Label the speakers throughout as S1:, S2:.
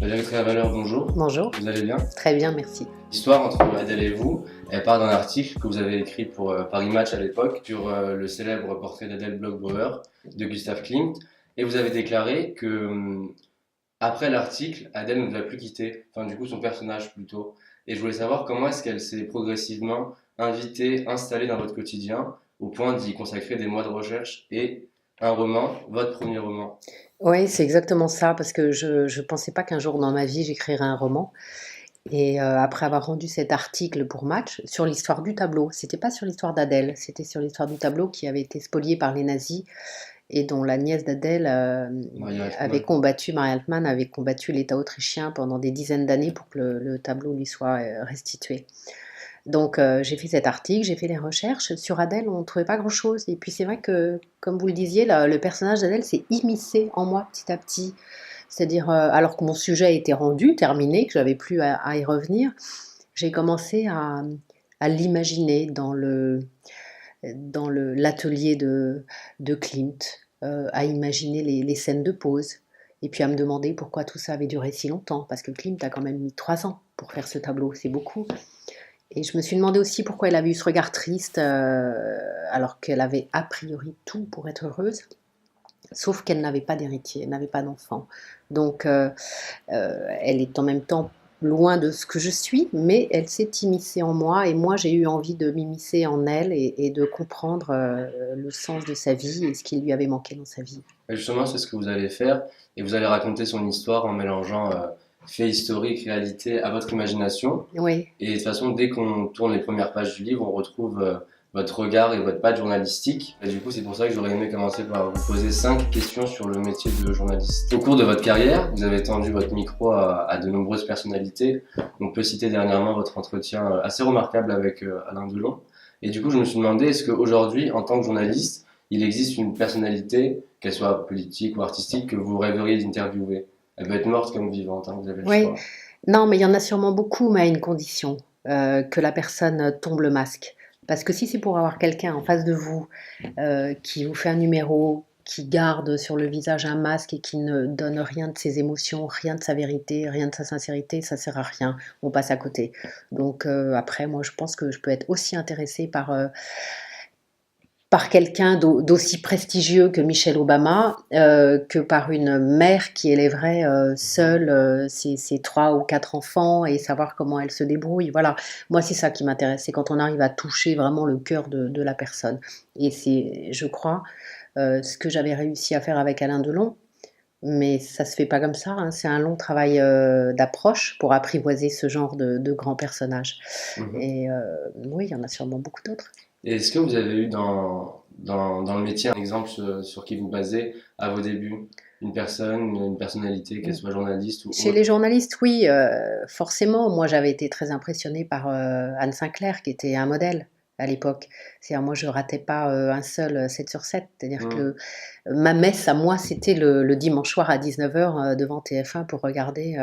S1: Valérie Trierweiler, bonjour.
S2: Bonjour.
S1: Vous allez bien?
S2: Très bien, merci.
S1: L'histoire entre Adèle et vous, elle part d'un article que vous avez écrit pour Paris Match à l'époque sur le célèbre portrait d'Adèle Bloch-Bauer de Gustav Klimt. Et vous avez déclaré que après l'article, Adèle ne vous a plus quitté, enfin du coup son personnage plutôt. Et je voulais savoir comment est-ce qu'elle s'est progressivement invitée, installée dans votre quotidien, au point d'y consacrer des mois de recherche et un roman, votre premier roman.
S2: Oui, c'est exactement ça, parce que je ne pensais pas qu'un jour dans ma vie j'écrirais un roman. Et après avoir rendu cet article pour Match sur l'histoire du tableau, c'était pas sur l'histoire d'Adèle, c'était sur l'histoire du tableau qui avait été spolié par les nazis et dont la nièce d'Adèle
S1: Maria
S2: avait
S1: Altman.
S2: combattu, Marie Altmann avait combattu l'État autrichien pendant des dizaines d'années pour que le tableau lui soit restitué. Donc j'ai fait cet article, j'ai fait les recherches. Sur Adèle, on ne trouvait pas grand-chose. Et puis c'est vrai que, comme vous le disiez, le personnage d'Adèle s'est immiscé en moi petit à petit. C'est-à-dire, alors que mon sujet était rendu, terminé, que j'avais plus à y revenir, j'ai commencé à l'imaginer l'atelier de Klimt, à imaginer les scènes de pose, et puis à me demander pourquoi tout ça avait duré si longtemps, parce que Klimt a quand même mis 3 ans pour faire ce tableau, c'est beaucoup. Et je me suis demandé aussi pourquoi elle avait eu ce regard triste, alors qu'elle avait a priori tout pour être heureuse, sauf qu'elle n'avait pas d'héritier, elle n'avait pas d'enfant. Donc elle est en même temps loin de ce que je suis, mais elle s'est immiscée en moi, et moi j'ai eu envie de m'immiscer en elle et de comprendre le sens de sa vie et ce qui lui avait manqué dans sa vie.
S1: Et justement, c'est ce que vous allez faire, et vous allez raconter son histoire en mélangeant faits historiques, réalité à votre imagination.
S2: Oui,
S1: Et de toute façon, dès qu'on tourne les premières pages du livre, on retrouve votre regard et votre patte journalistique. Et du coup, c'est pour ça que j'aurais aimé commencer par vous poser 5 questions sur le métier de journaliste. Au cours de votre carrière, vous avez tendu votre micro à de nombreuses personnalités. On peut citer dernièrement votre entretien assez remarquable avec Alain Delon. Et du coup, je me suis demandé, est-ce qu'aujourd'hui, en tant que journaliste, il existe une personnalité, qu'elle soit politique ou artistique, que vous rêveriez d'interviewer? Elle peut être morte comme vivante, hein, vous avez le
S2: oui.
S1: choix.
S2: Non, mais il y en a sûrement beaucoup, mais à une condition, que la personne tombe le masque. Parce que si c'est pour avoir quelqu'un en face de vous qui vous fait un numéro, qui garde sur le visage un masque et qui ne donne rien de ses émotions, rien de sa vérité, rien de sa sincérité, ça sert à rien. On passe à côté. Donc après, moi, je pense que je peux être aussi intéressée par quelqu'un d'aussi prestigieux que Michelle Obama, que par une mère qui élèverait seule ses 3 ou 4 enfants et savoir comment elle se débrouille. Voilà, moi c'est ça qui m'intéresse, c'est quand on arrive à toucher vraiment le cœur de la personne. Et c'est, je crois, ce que j'avais réussi à faire avec Alain Delon, mais ça se fait pas comme ça, hein. C'est un long travail d'approche pour apprivoiser ce genre de grands personnages.
S1: Mhm.
S2: Et oui, il y en a sûrement beaucoup d'autres.
S1: Et est-ce que vous avez eu dans le métier un exemple sur qui vous basez à vos débuts? Une personne, une personnalité, qu'elle soit journaliste ou
S2: Chez les
S1: autre?
S2: journalistes, oui, forcément. Moi, j'avais été très impressionnée par Anne Sinclair, qui était un modèle à l'époque. C'est-à-dire, moi, je ratais pas un seul 7 sur 7. C'est-à-dire
S1: Hmm.
S2: que ma messe à moi, c'était le dimanche soir à 19h devant TF1 pour regarder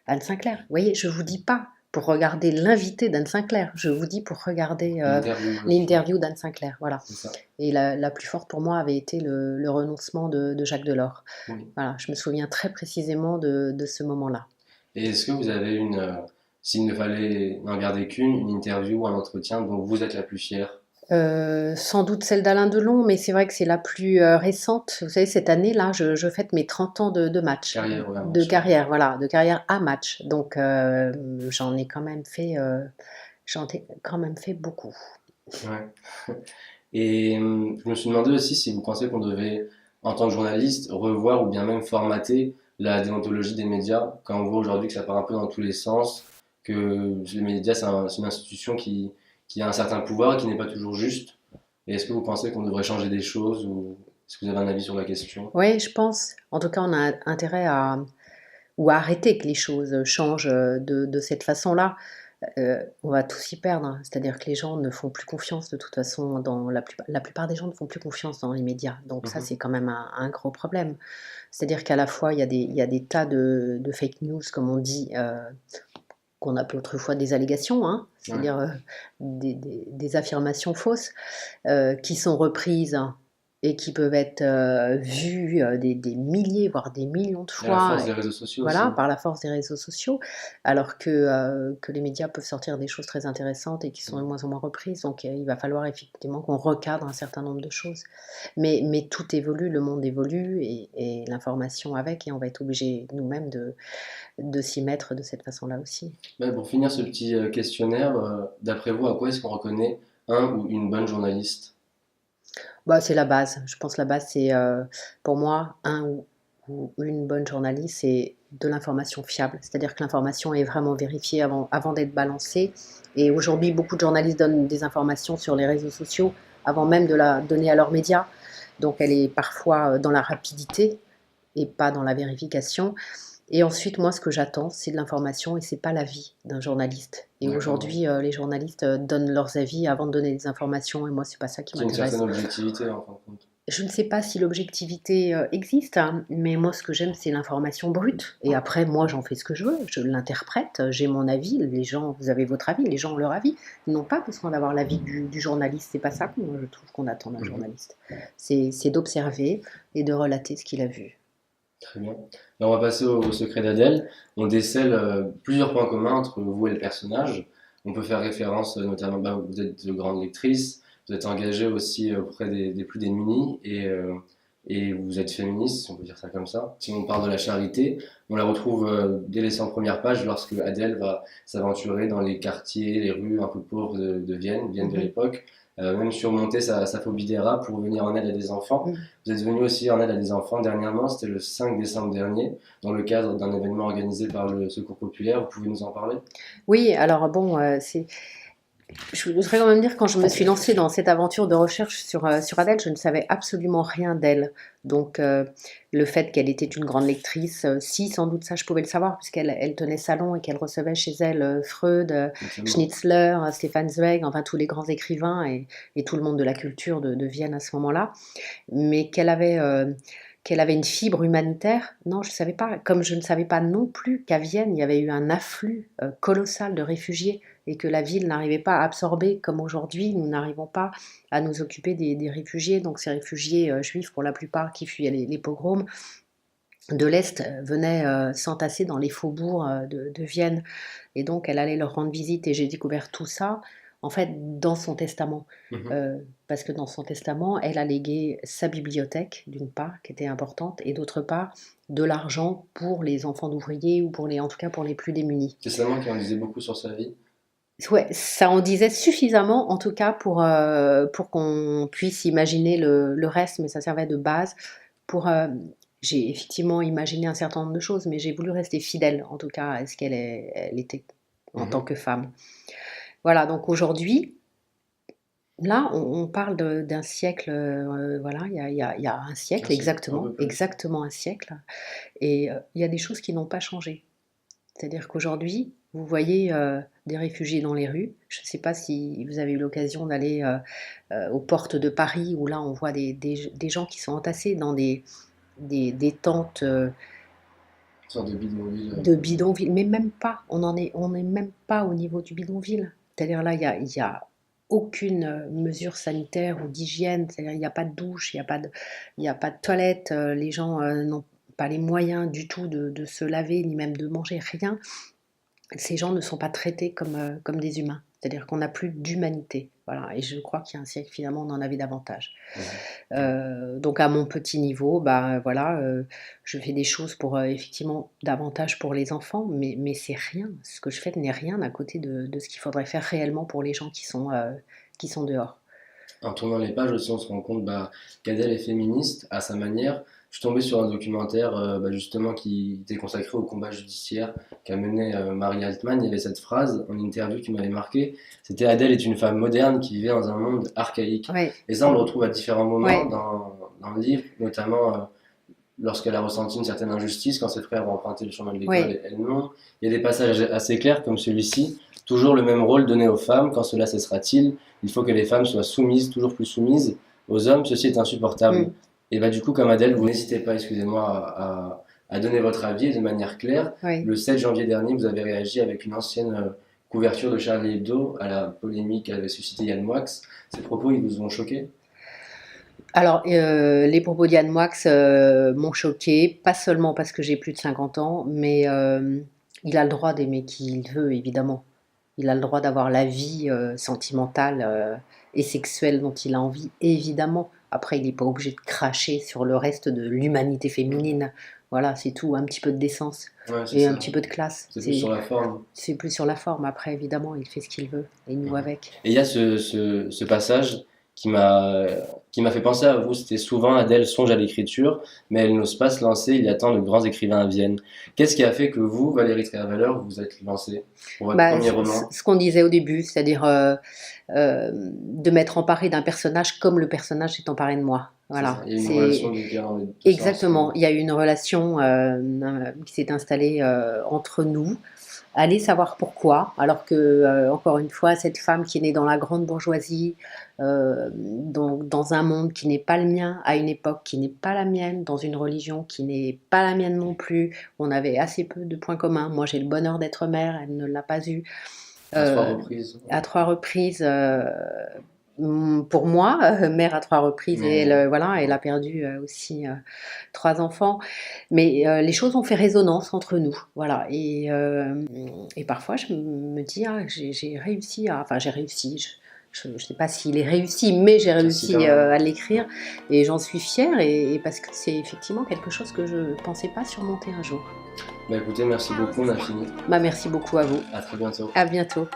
S2: Anne Sinclair. Vous voyez, je vous dis pas pour regarder l'invité d'Anne Sinclair, je vous dis pour regarder
S1: L'interview,
S2: l'interview d'Anne Sinclair. Voilà.
S1: c'est ça.
S2: Et la plus forte pour moi avait été le renoncement de Jacques Delors.
S1: Oui.
S2: Voilà, je me souviens très précisément de ce moment-là.
S1: Et est-ce que vous avez s'il ne fallait n'en garder qu'une, une interview ou un entretien dont vous êtes la plus fière?
S2: Sans doute celle d'Alain Delon, mais c'est vrai que c'est la plus récente. Vous savez, cette année-là, je fête mes 30 ans de match,
S1: Carrière, ouais,
S2: de
S1: match.
S2: carrière, voilà, de carrière à match. Donc j'en ai quand même fait beaucoup.
S1: Ouais. Et je me suis demandé aussi si vous pensez qu'on devait, en tant que journaliste, revoir ou bien même formater la déontologie des médias, quand on voit aujourd'hui que ça part un peu dans tous les sens, que les médias, c'est une institution qui a un certain pouvoir et qui n'est pas toujours juste. Et est-ce que vous pensez qu'on devrait changer des choses ou est-ce que vous avez un avis sur la question?
S2: Oui, je pense. En tout cas, on a intérêt à arrêter que les choses changent de cette façon-là. On va tous y perdre, hein. C'est-à-dire que les gens ne font plus confiance de toute façon la plupart des gens ne font plus confiance dans les médias. Donc ça,
S1: Mhm.
S2: c'est quand même un gros problème. C'est-à-dire qu'à la fois, il y a des tas de fake news, comme on dit, qu'on appelait autrefois des allégations, hein,
S1: Ouais.
S2: c'est-à-dire des affirmations fausses qui sont reprises, hein, et qui peuvent être vus des milliers, voire des millions de
S1: Et à la
S2: fois,
S1: force des réseaux sociaux aussi.
S2: voilà, par la force des réseaux sociaux, alors que les médias peuvent sortir des choses très intéressantes et qui sont de moins en moins reprises. Donc il va falloir effectivement qu'on recadre un certain nombre de choses. Mais tout évolue, le monde évolue et l'information avec, et on va être obligé nous-mêmes de s'y mettre de cette façon-là aussi.
S1: Ben, pour finir ce petit questionnaire, d'après vous, à quoi est-ce qu'on reconnaît un ou une bonne journaliste?
S2: Bah, c'est la base. Je pense que la base, c'est pour moi, un ou une bonne journaliste, c'est de l'information fiable. C'est-à-dire que l'information est vraiment vérifiée avant d'être balancée. Et aujourd'hui, beaucoup de journalistes donnent des informations sur les réseaux sociaux avant même de la donner à leurs médias. Donc elle est parfois dans la rapidité et pas dans la vérification. Et ensuite, moi, ce que j'attends, c'est de l'information et c'est pas l'avis d'un journaliste. Et
S1: D'accord.
S2: aujourd'hui, les journalistes donnent leurs avis avant de donner des informations. Et moi, c'est pas ça qui
S1: C'est une
S2: m'intéresse.
S1: certaine objectivité en fin de compte.
S2: Je ne sais pas si l'objectivité existe, hein, mais moi, ce que j'aime, c'est l'information brute. Et après, moi, j'en fais ce que je veux, je l'interprète, j'ai mon avis. Les gens, vous avez votre avis, les gens ont leur avis. Ils n'ont pas besoin d'avoir l'avis du journaliste. C'est pas ça que moi, je trouve qu'on attend d'un journaliste. C'est d'observer et de relater ce qu'il a vu.
S1: Très bien. Alors, on va passer au secret d'Adèle. On décèle plusieurs points communs entre vous et le personnage. On peut faire référence notamment, vous êtes de grande lectrice, vous êtes engagée aussi auprès des plus démunis et vous êtes féministe, si on peut dire ça comme ça. Si on parle de la charité, on la retrouve dès les 100 premières pages lorsque Adèle va s'aventurer dans les quartiers, les rues un peu pauvres de Vienne de l'époque. Même surmonter sa phobie des rats pour venir en aide à des enfants. Vous êtes venu aussi en aide à des enfants dernièrement, c'était le 5 décembre dernier, dans le cadre d'un événement organisé par le Secours Populaire. Vous pouvez nous en parler?
S2: Oui, alors bon, je voudrais quand même dire, quand je me suis lancée dans cette aventure de recherche sur Adèle, je ne savais absolument rien d'elle. Donc, le fait qu'elle était une grande lectrice, si, sans doute ça, je pouvais le savoir, puisqu'elle tenait salon et qu'elle recevait chez elle Freud, Schnitzler, Stefan Zweig, enfin tous les grands écrivains et tout le monde de la culture de Vienne à ce moment-là. Mais qu'elle avait une fibre humanitaire, non, je ne savais pas. Comme je ne savais pas non plus qu'à Vienne, il y avait eu un afflux colossal de réfugiés et que la ville n'arrivait pas à absorber, comme aujourd'hui, nous n'arrivons pas à nous occuper des réfugiés. Donc ces réfugiés juifs, pour la plupart, qui fuyaient les pogroms de l'Est, venaient s'entasser dans les faubourgs de Vienne. Et donc elle allait leur rendre visite et j'ai découvert tout ça, en fait, dans son testament. Parce que dans son testament, elle a légué sa bibliothèque, d'une part, qui était importante, et d'autre part, de l'argent pour les enfants d'ouvriers ou en tout cas pour les plus démunis.
S1: Testament qui en disait beaucoup sur sa vie.
S2: Ouais, ça en disait suffisamment, en tout cas, pour qu'on puisse imaginer le reste, mais ça servait de base pour... j'ai effectivement imaginé un certain nombre de choses, mais j'ai voulu rester fidèle, en tout cas, à ce elle était en tant que femme. Voilà, donc aujourd'hui, là, on parle d'un siècle, voilà, il y a un siècle, exactement un siècle, et il y a des choses qui n'ont pas changé. C'est-à-dire qu'aujourd'hui, vous voyez des réfugiés dans les rues. Je ne sais pas si vous avez eu l'occasion d'aller aux portes de Paris, où là, on voit des gens qui sont entassés dans des tentes
S1: Une sorte de bidonville.
S2: de bidonville, mais même pas. On n'est même pas au niveau du bidonville. C'est-à-dire là, il y a aucune mesure sanitaire ou d'hygiène. C'est-à-dire il n'y a pas de douche, il n'y a pas de toilette. Les gens n'ont pas les moyens du tout de se laver, ni même de manger, rien. Ces gens ne sont pas traités comme des humains. C'est-à-dire qu'on n'a plus d'humanité. Voilà. Et je crois qu'il y a un siècle, finalement, on en avait davantage. Donc à mon petit niveau, voilà, je fais des choses pour effectivement davantage pour les enfants, mais c'est rien. Ce que je fais n'est rien à côté de ce qu'il faudrait faire réellement pour les gens qui sont dehors.
S1: En tournant les pages aussi, on se rend compte qu'Adèle est féministe à sa manière. Je suis tombé sur un documentaire justement qui était consacré au combat judiciaire qu'a mené Marie Altman. Il y avait cette phrase en interview qui m'avait marqué. C'était Adèle est une femme moderne qui vivait dans un monde archaïque.
S2: Ouais.
S1: Et ça, on le retrouve à différents moments dans le livre, notamment lorsqu'elle a ressenti une certaine injustice, quand ses frères ont emprunté le chemin de l'école et elle non. Il y a des passages assez clairs comme celui-ci. Toujours le même rôle donné aux femmes, quand cela cessera-t-il? Il faut que les femmes soient soumises, toujours plus soumises. Aux hommes, ceci est insupportable. Et du coup, comme Adèle, vous n'hésitez pas, excusez-moi, à donner votre avis et de manière claire. Le 7 janvier dernier, vous avez réagi avec une ancienne couverture de Charlie Hebdo à la polémique qu'avait suscité Yann Moix. Ces propos, ils vous ont choqué?
S2: Alors, les propos d'Yann Moix m'ont choquée, pas seulement parce que j'ai plus de 50 ans, mais il a le droit d'aimer qui il veut, évidemment. Il a le droit d'avoir la vie sentimentale et sexuelle dont il a envie, évidemment. Après, il n'est pas obligé de cracher sur le reste de l'humanité féminine. Voilà, c'est tout, un petit peu de décence
S1: Ouais, c'est
S2: et un
S1: ça.
S2: petit peu de classe.
S1: C'est plus sur la forme.
S2: C'est plus sur la forme. Après, évidemment, il fait ce qu'il veut et nous avec.
S1: Et il y a ce passage qui m'a fait penser à vous. C'était souvent Adèle songe à l'écriture, mais elle n'ose pas se lancer. Il y a tant de grands écrivains à Vienne. Qu'est-ce qui a fait que vous, Valérie Trierweiler, vous vous êtes lancée pour votre
S2: Bah,
S1: premier roman?
S2: ce qu'on disait au début, c'est-à-dire de m'être emparée d'un personnage comme le personnage s'est emparé de moi. Voilà,
S1: Il y a une relation de guerre dans les deux
S2: exactement.
S1: sens.
S2: Il y a eu une relation qui s'est installée entre nous. Allez savoir pourquoi, alors que, encore une fois, cette femme qui est née dans la grande bourgeoisie, dans un monde qui n'est pas le mien, à une époque qui n'est pas la mienne, dans une religion qui n'est pas la mienne non plus, on avait assez peu de points communs. Moi, j'ai le bonheur d'être mère, elle ne l'a pas eu.
S1: À 3 reprises.
S2: À 3 reprises, pour moi, mère à 3 reprises, et voilà, elle a perdu aussi 3 enfants. Mais les choses ont fait résonance entre nous, voilà. Et parfois, je me dis, ah, j'ai réussi, enfin j'ai réussi. Je ne sais pas s'il est réussi, mais j'ai réussi à l'écrire et j'en suis fière et parce que c'est effectivement quelque chose que je ne pensais pas surmonter un jour.
S1: Bah écoutez, merci beaucoup, on a fini.
S2: Bah, merci beaucoup à vous.
S1: À très bientôt.
S2: À bientôt.